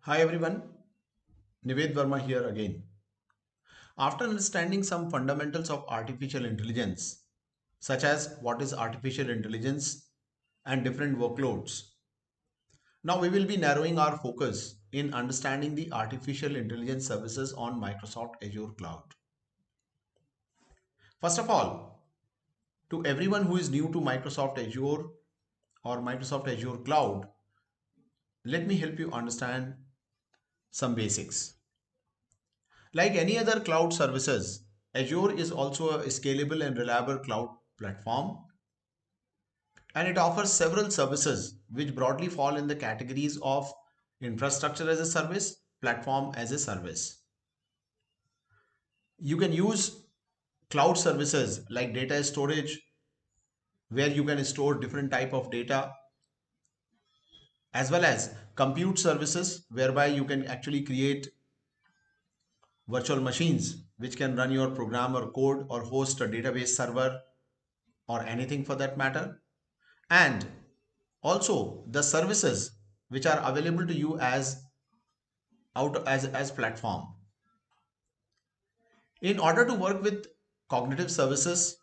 Hi everyone, Nived Verma here again. After understanding some fundamentals of artificial intelligence, such as what is artificial intelligence and different workloads, now we will be narrowing our focus in understanding the artificial intelligence services on Microsoft Azure Cloud. First of all, to everyone who is new to Microsoft Azure or Microsoft Azure Cloud, let me help you understand some basics. Like any other cloud services, Azure is also a scalable and reliable cloud platform, and it offers several services which broadly fall in the categories of infrastructure as a service, platform as a service. You can use cloud services like data storage, where you can store different type of data, as well as compute services, whereby you can actually create virtual machines which can run your program or code or host a database server or anything for that matter, and also the services which are available to you as platform. In order to work with cognitive services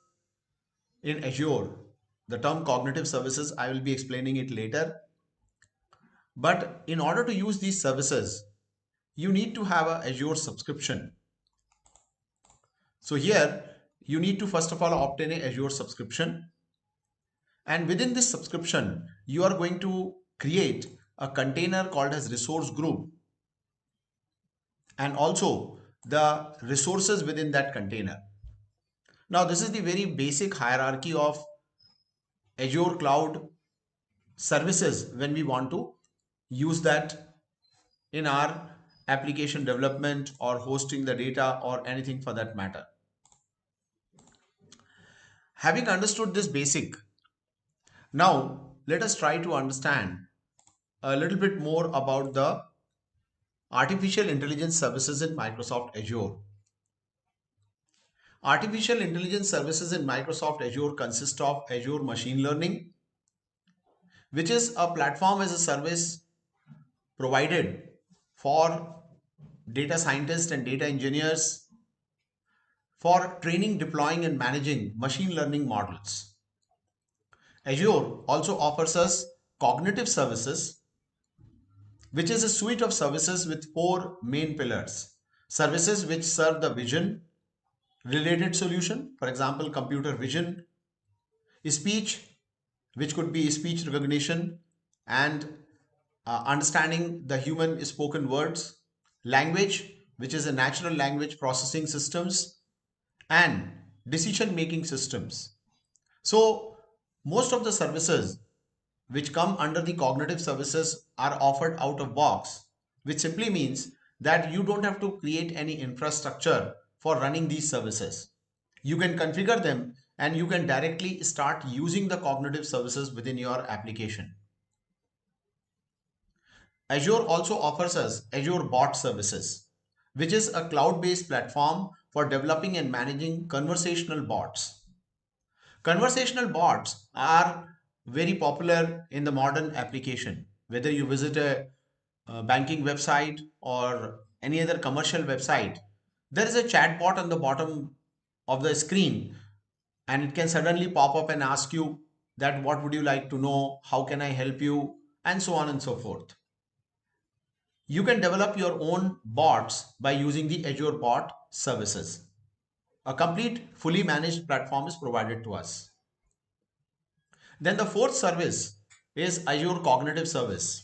in Azure, the term cognitive services, I will be explaining it later, but in order to use these services you need to have a Azure subscription. So here you need to first of all obtain a Azure subscription, and within this subscription you are going to create a container called as resource group, and also the resources within that container. Now, this is the very basic hierarchy of Azure Cloud services when we want to use that in our application development or hosting the data or anything for that matter. Having understood this basic, now let us try to understand a little bit more about the artificial intelligence services in Microsoft Azure. Artificial intelligence services in Microsoft Azure consist of Azure Machine Learning, which is a platform as a service provided for data scientists and data engineers for training, deploying, and managing machine learning models. Azure also offers us cognitive services, which is a suite of services with four main pillars. Services which serve the vision related solution, for example, computer vision, speech, which could be speech recognition and understanding the human spoken words, language, which is a natural language processing systems, and decision making systems. So, most of the services which come under the cognitive services are offered out of box, which simply means that you don't have to create any infrastructure for running these services. You can configure them and you can directly start using the cognitive services within your application. Azure also offers us Azure Bot Services, which is a cloud-based platform for developing and managing conversational bots. Conversational bots are very popular in the modern application. Whether you visit a banking website or any other commercial website, there is a chat bot on the bottom of the screen, and it can suddenly pop up and ask you that what would you like to know, how can I help you, and so on and so forth. You can develop your own bots by using the Azure Bot services. A complete, fully managed platform is provided to us. Then the fourth service is Azure Cognitive Service,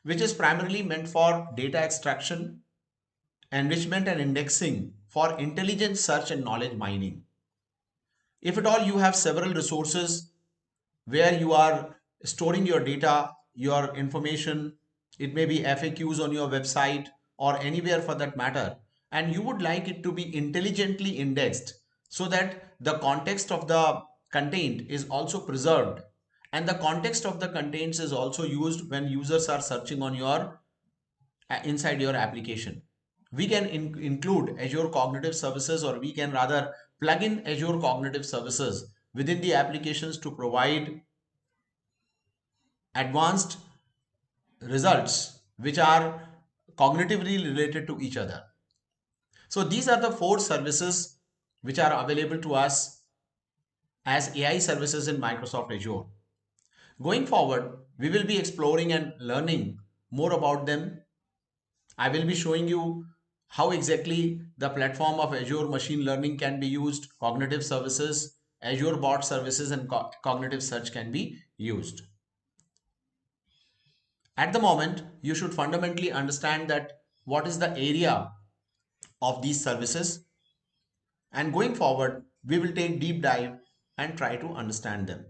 which is primarily meant for data extraction, enrichment, and indexing for intelligent search and knowledge mining. If at all you have several resources where you are storing your data, your information, it may be FAQs on your website or anywhere for that matter, and you would like it to be intelligently indexed so that the context of the content is also preserved, and the context of the contents is also used when users are searching on your inside your application. We can include Azure Cognitive Services, or we can rather plug in Azure Cognitive Services within the applications to provide advanced results which are cognitively related to each other. So these are the four services which are available to us as AI services in Microsoft Azure. Going forward, we will be exploring and learning more about them. I will be showing you how exactly the platform of Azure machine learning can be used, cognitive services, Azure bot services, and cognitive search can be used. At the moment, you should fundamentally understand that what is the area of these services, and going forward, we will take deep dive and try to understand them.